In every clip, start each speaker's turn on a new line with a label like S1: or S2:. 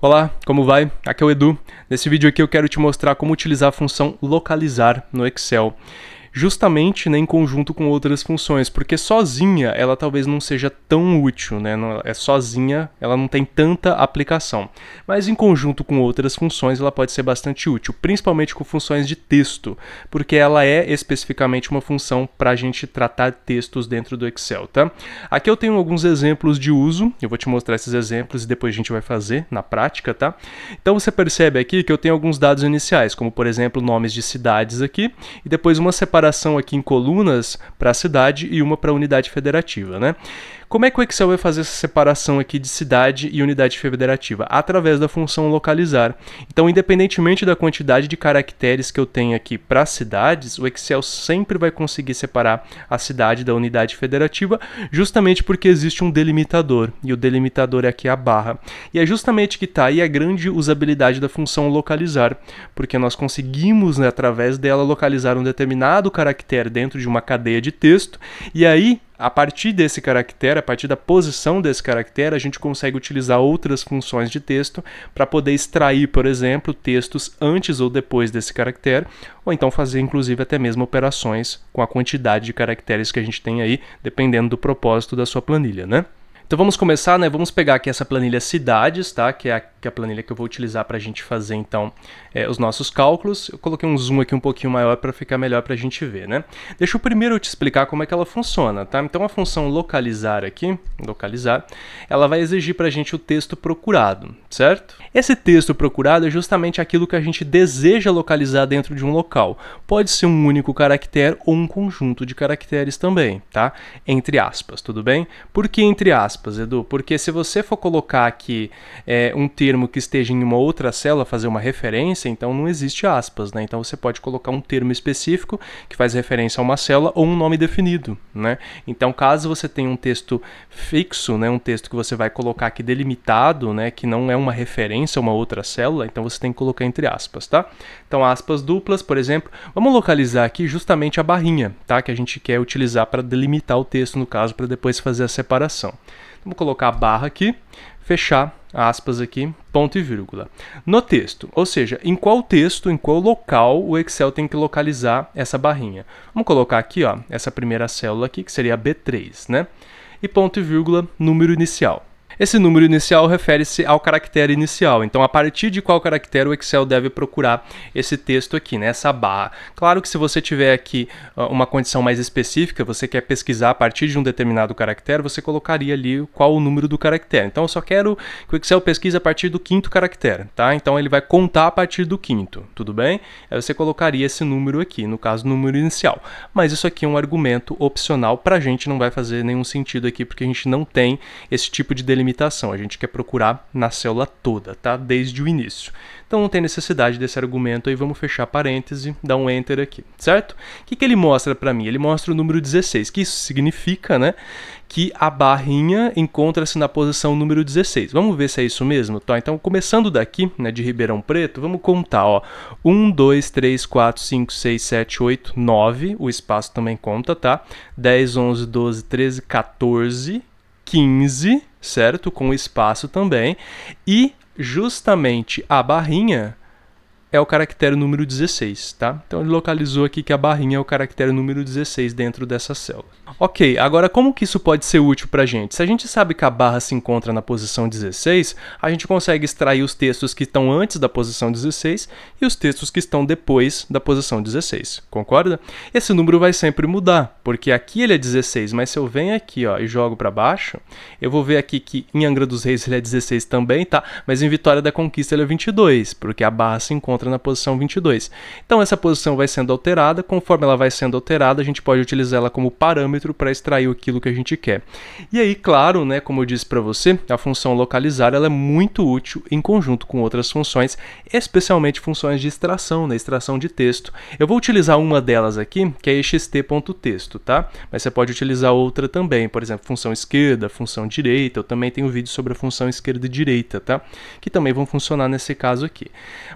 S1: Olá, como vai? Aqui é o Edu. Nesse vídeo aqui eu quero te mostrar como utilizar a função localizar no Excel, justamente, né, em conjunto com outras funções, porque sozinha ela talvez não seja tão útil, né? Sozinha ela não tem tanta aplicação, mas em conjunto com outras funções ela pode ser bastante útil, principalmente com funções de texto, porque ela é especificamente uma função para a gente tratar textos dentro do Excel, tá? Aqui eu tenho alguns exemplos de uso, eu vou te mostrar esses exemplos e depois a gente vai fazer na prática, tá? Então você percebe aqui que eu tenho alguns dados iniciais, como por exemplo nomes de cidades aqui, e depois uma separação aqui em colunas para a cidade e uma para a unidade federativa, né? Como é que o Excel vai fazer essa separação aqui de cidade e unidade federativa? Através da função localizar. Então, independentemente da quantidade de caracteres que eu tenho aqui para cidades, o Excel sempre vai conseguir separar a cidade da unidade federativa, justamente porque existe um delimitador, e o delimitador é aqui a barra. E é justamente que está aí a grande usabilidade da função localizar, porque nós conseguimos, né, através dela, localizar um determinado caractere dentro de uma cadeia de texto, e aí, a partir desse caractere, a partir da posição desse caractere, a gente consegue utilizar outras funções de texto para poder extrair, por exemplo, textos antes ou depois desse caractere, ou então fazer, inclusive, até mesmo operações com a quantidade de caracteres que a gente tem aí, dependendo do propósito da sua planilha, né? Então vamos começar, né? Vamos pegar aqui essa planilha cidades, tá? Que é a planilha que eu vou utilizar para a gente fazer, então, os nossos cálculos. Eu coloquei um zoom aqui um pouquinho maior para ficar melhor para a gente ver, né? Deixa eu primeiro te explicar como é que ela funciona, tá? Então a função localizar aqui, ela vai exigir para a gente o texto procurado, certo? Esse texto procurado é justamente aquilo que a gente deseja localizar dentro de um local. Pode ser um único caractere ou um conjunto de caracteres também, tá? Entre aspas, tudo bem? Por que entre aspas, Edu? Porque se você for colocar aqui um termo que esteja em uma outra célula, fazer uma referência, então não existe aspas, né? Então você pode colocar um termo específico que faz referência a uma célula ou um nome definido, né? Então caso você tenha um texto fixo, né, um texto que você vai colocar aqui delimitado, né, que não é uma referência a uma outra célula, então você tem que colocar entre aspas, tá? Então aspas duplas, por exemplo, vamos localizar aqui justamente a barrinha, tá? Que a gente quer utilizar para delimitar o texto, no caso, para depois fazer a separação. Vamos colocar a barra aqui, fechar aspas aqui, ponto e vírgula. No texto, ou seja, em qual texto, em qual local o Excel tem que localizar essa barrinha. Vamos colocar aqui, ó, essa primeira célula aqui, que seria a B3, né? E ponto e vírgula, número inicial. Esse número inicial refere-se ao caractere inicial, então a partir de qual caractere o Excel deve procurar esse texto aqui, né, essa barra. Claro que se você tiver aqui uma condição mais específica, você quer pesquisar a partir de um determinado caractere, você colocaria ali qual o número do caractere. Então eu só quero que o Excel pesquise a partir do quinto caractere, tá? Então ele vai contar a partir do quinto, tudo bem? Aí você colocaria esse número aqui, no caso, número inicial. Mas isso aqui é um argumento opcional, pra gente não vai fazer nenhum sentido aqui, porque a gente não tem esse tipo de delimitação. A gente quer procurar na célula toda, tá? Desde o início. Então não tem necessidade desse argumento aí, vamos fechar parêntese, dar um enter aqui, certo? O que ele mostra para mim? Ele mostra o número 16, que isso significa, né, que a barrinha encontra-se na posição número 16. Vamos ver se é isso mesmo? Tá, então começando daqui, né, de Ribeirão Preto, vamos contar, ó, 1, 2, 3, 4, 5, 6, 7, 8, 9, o espaço também conta, tá? 10, 11, 12, 13, 14, 15, certo? Com espaço também. E justamente a barrinha é o caractere número 16, tá? Então ele localizou aqui que a barrinha é o caractere número 16 dentro dessa célula. Ok, agora como que isso pode ser útil para a gente? Se a gente sabe que a barra se encontra na posição 16, a gente consegue extrair os textos que estão antes da posição 16 e os textos que estão depois da posição 16, concorda? Esse número vai sempre mudar, porque aqui ele é 16, mas se eu venho aqui, ó, e jogo para baixo, eu vou ver aqui que em Angra dos Reis ele é 16 também, tá? Mas em Vitória da Conquista ele é 22, porque a barra se encontra na posição 22. Então essa posição vai sendo alterada, conforme ela vai sendo alterada, a gente pode utilizar ela como parâmetro para extrair aquilo que a gente quer. E aí, claro, né, como eu disse para você, a função localizar ela é muito útil em conjunto com outras funções, especialmente funções de extração, né, extração de texto. Eu vou utilizar uma delas aqui, que é ext.texto, tá? Mas você pode utilizar outra também, por exemplo, função esquerda, função direita. Eu também tenho um vídeo sobre a função esquerda e direita, tá? Que também vão funcionar nesse caso aqui.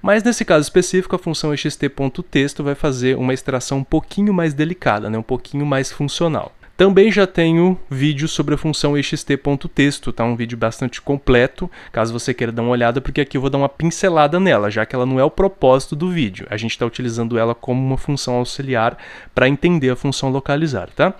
S1: Mas nesse caso específico, a função ext.texto vai fazer uma extração um pouquinho mais delicada, né? Um pouquinho mais funcional. Também já tenho vídeo sobre a função ext.texto, tá? Um vídeo bastante completo, caso você queira dar uma olhada, porque aqui eu vou dar uma pincelada nela, já que ela não é o propósito do vídeo. A gente está utilizando ela como uma função auxiliar para entender a função localizar, tá?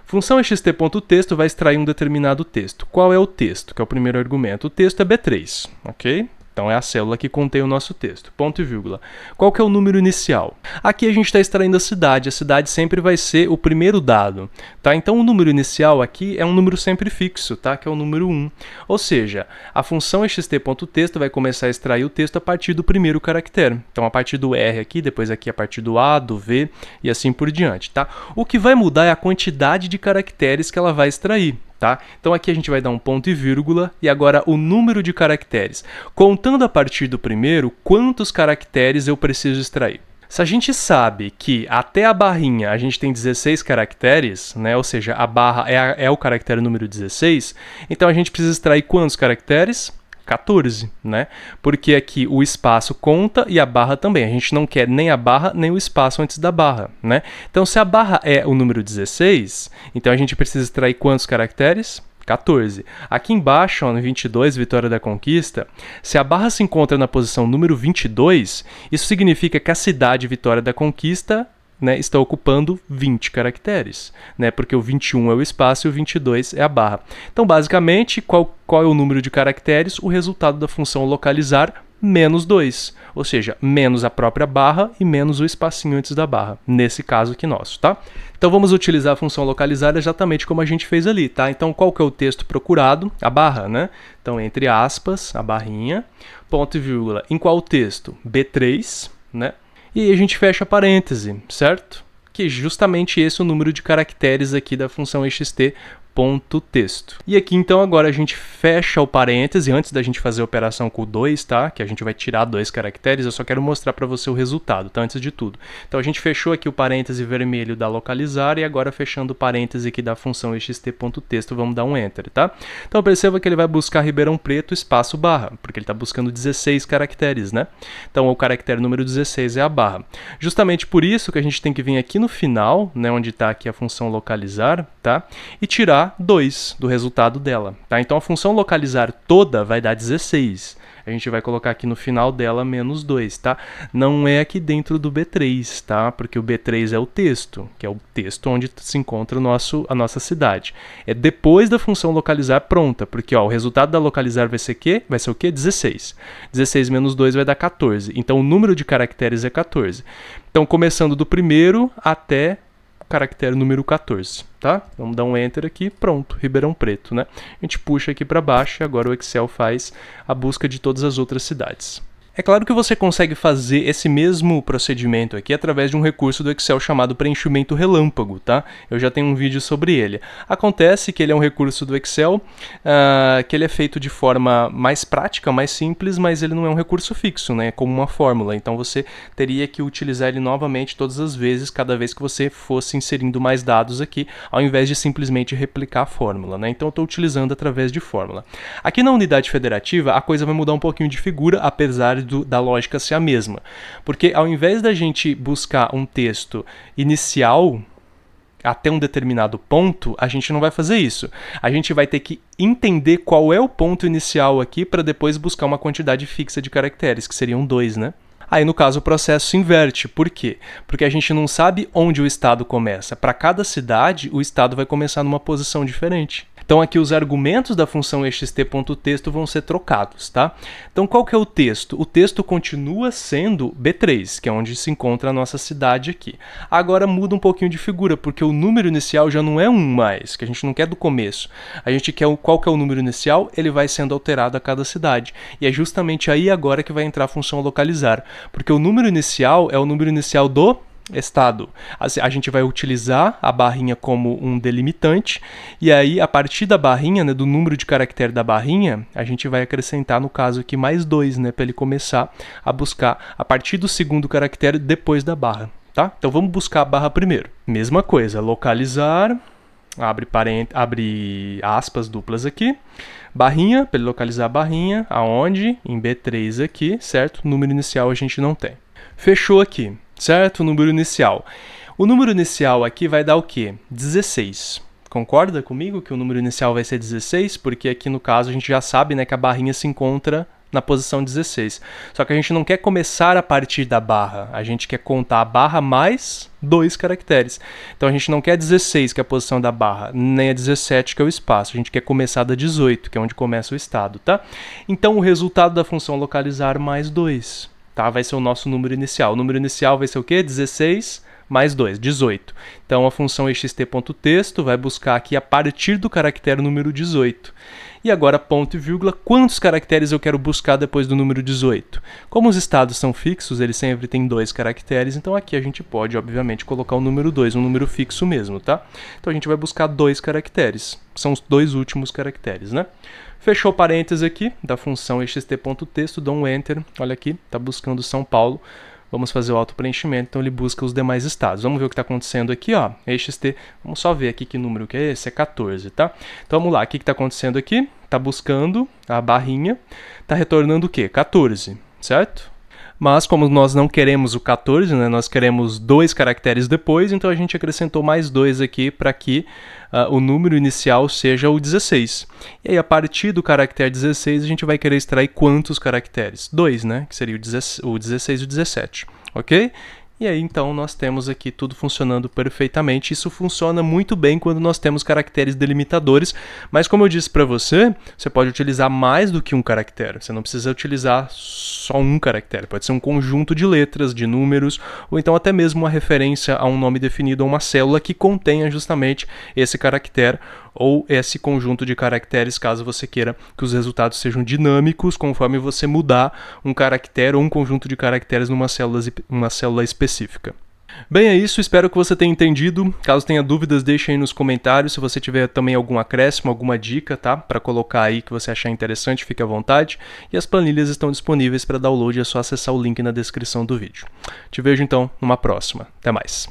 S1: Função ext.texto vai extrair um determinado texto. Qual é o texto? Que é o primeiro argumento. O texto é B3, ok? Então é a célula que contém o nosso texto, ponto e vírgula. Qual que é o número inicial? Aqui a gente está extraindo a cidade sempre vai ser o primeiro dado, tá? Então o número inicial aqui é um número sempre fixo, tá? Que é o número 1. Ou seja, a função ext.texto vai começar a extrair o texto a partir do primeiro caractere. Então a partir do R aqui, depois aqui a partir do A, do V e assim por diante, tá? O que vai mudar é a quantidade de caracteres que ela vai extrair. Tá? Então aqui a gente vai dar um ponto e vírgula e agora o número de caracteres. Contando a partir do primeiro, quantos caracteres eu preciso extrair? Se a gente sabe que até a barrinha a gente tem 16 caracteres, né? Ou seja, a barra é o caractere número 16, então a gente precisa extrair quantos caracteres? 14, né? Porque aqui o espaço conta e a barra também. A gente não quer nem a barra nem o espaço antes da barra, né? Então, se a barra é o número 16, então a gente precisa extrair quantos caracteres? 14. Aqui embaixo, ó, no 22, Vitória da Conquista, se a barra se encontra na posição número 22, isso significa que a cidade Vitória da Conquista, né, está ocupando 20 caracteres, né, porque o 21 é o espaço e o 22 é a barra. Então, basicamente, qual é o número de caracteres? O resultado da função localizar menos 2, ou seja, menos a própria barra e menos o espacinho antes da barra, nesse caso aqui nosso, tá? Então vamos utilizar a função localizar exatamente como a gente fez ali, tá? Então qual que é o texto procurado? A barra, né? Então entre aspas, a barrinha, ponto e vírgula, em qual texto? B3, né? E aí a gente fecha parêntese, certo? Que justamente esse é o número de caracteres aqui da função ext.texto. E aqui então agora a gente fecha o parêntese antes da gente fazer a operação com o 2, tá? Que a gente vai tirar 2 caracteres, eu só quero mostrar para você o resultado, tá? Antes de tudo. Então a gente fechou aqui o parêntese vermelho da localizar e agora fechando o parêntese aqui da função ext.texto, vamos dar um enter, tá? Então perceba que ele vai buscar Ribeirão Preto espaço barra, porque ele está buscando 16 caracteres, né? Então o caractere número 16 é a barra. Justamente por isso que a gente tem que vir aqui no final, né, onde está aqui a função localizar, tá? E tirar 2 do resultado dela, tá? Então a função localizar toda vai dar 16. A gente vai colocar aqui no final dela menos 2, tá? Não é aqui dentro do B3, tá? Porque o B3 é o texto, que é o texto onde se encontra a nossa cidade. É depois da função localizar pronta, porque ó, o resultado da localizar vai ser o quê? 16. 16 menos 2 vai dar 14. Então o número de caracteres é 14. Então começando do primeiro até caractere número 14, tá? Vamos dar um enter aqui, pronto, Ribeirão Preto, né? A gente puxa aqui para baixo e agora o Excel faz a busca de todas as outras cidades. É claro que você consegue fazer esse mesmo procedimento aqui através de um recurso do Excel chamado preenchimento relâmpago, tá? Eu já tenho um vídeo sobre ele. Acontece que ele é um recurso do Excel, que ele é feito de forma mais prática, mais simples, mas ele não é um recurso fixo, né? É como uma fórmula, então você teria que utilizar ele novamente todas as vezes, cada vez que você fosse inserindo mais dados aqui, ao invés de simplesmente replicar a fórmula, né? Então eu estou utilizando através de fórmula. Aqui na unidade federativa, a coisa vai mudar um pouquinho de figura, apesar da lógica ser a mesma. Porque ao invés da gente buscar um texto inicial até um determinado ponto, a gente não vai fazer isso. A gente vai ter que entender qual é o ponto inicial aqui para depois buscar uma quantidade fixa de caracteres, que seriam 2, né? Aí, no caso, o processo se inverte. Por quê? Porque a gente não sabe onde o estado começa. Para cada cidade, o estado vai começar numa posição diferente. Então aqui os argumentos da função ext.texto vão ser trocados, tá? Então qual que é o texto? O texto continua sendo B3, que é onde se encontra a nossa cidade aqui. Agora muda um pouquinho de figura, porque o número inicial já não é 1 mais, que a gente não quer do começo. A gente quer qual que é o número inicial, ele vai sendo alterado a cada cidade. E é justamente aí agora que vai entrar a função localizar, porque o número inicial é o número inicial do estado. A gente vai utilizar a barrinha como um delimitante e aí a partir da barrinha, né, do número de caractere da barrinha, a gente vai acrescentar no caso aqui mais 2, né, para ele começar a buscar a partir do segundo caractere depois da barra, tá? Então vamos buscar a barra primeiro. Mesma coisa, localizar, abre aspas duplas aqui, barrinha, para ele localizar a barrinha, aonde? Em B3 aqui, certo? Número inicial a gente não tem. Fechou aqui. Certo? O número inicial. O número inicial aqui vai dar o quê? 16, Concorda comigo que o número inicial vai ser 16? Porque aqui no caso a gente já sabe, né, que a barrinha se encontra na posição 16. Só que a gente não quer começar a partir da barra, a gente quer contar a barra mais 2 caracteres. Então a gente não quer 16, que é a posição da barra, nem a 17, que é o espaço. A gente quer começar da 18, que é onde começa o estado, tá? Então o resultado da função localizar mais 2, tá? Vai ser o nosso número inicial. O número inicial vai ser o quê? 16 mais 2, 18. Então a função ext.texto vai buscar aqui a partir do caractere número 18. E agora, ponto e vírgula, quantos caracteres eu quero buscar depois do número 18? Como os estados são fixos, eles sempre têm 2 caracteres, então aqui a gente pode, obviamente, colocar o número 2, um número fixo mesmo, tá? Então a gente vai buscar 2 caracteres, são os 2 últimos caracteres, né? Fechou parênteses aqui da função ext.texto, dou um enter, olha aqui, está buscando São Paulo. Vamos fazer o auto-preenchimento, então ele busca os demais estados. Vamos ver o que está acontecendo aqui, ó. Ext, vamos só ver aqui que número que é esse, é 14, tá? Então vamos lá, o que está acontecendo aqui? Está buscando a barrinha, está retornando o quê? 14, certo? Mas como nós não queremos o 14, né, nós queremos 2 caracteres depois, então a gente acrescentou mais 2 aqui para que o número inicial seja o 16. E aí a partir do caractere 16 a gente vai querer extrair quantos caracteres? 2, né? Que seria o 16 e o 17, ok? E aí, então, nós temos aqui tudo funcionando perfeitamente. Isso funciona muito bem quando nós temos caracteres delimitadores, mas como eu disse para você, você pode utilizar mais do que um caractere. Você não precisa utilizar só um caractere. Pode ser um conjunto de letras, de números, ou então até mesmo uma referência a um nome definido ou uma célula que contenha justamente esse caractere ou esse conjunto de caracteres, caso você queira que os resultados sejam dinâmicos conforme você mudar um caractere ou um conjunto de caracteres numa célula específica. Bem, é isso, espero que você tenha entendido. Caso tenha dúvidas, deixe aí nos comentários. Se você tiver também algum acréscimo, alguma dica, tá? Para colocar aí que você achar interessante, fique à vontade. E as planilhas estão disponíveis para download, é só acessar o link na descrição do vídeo. Te vejo então numa próxima. Até mais.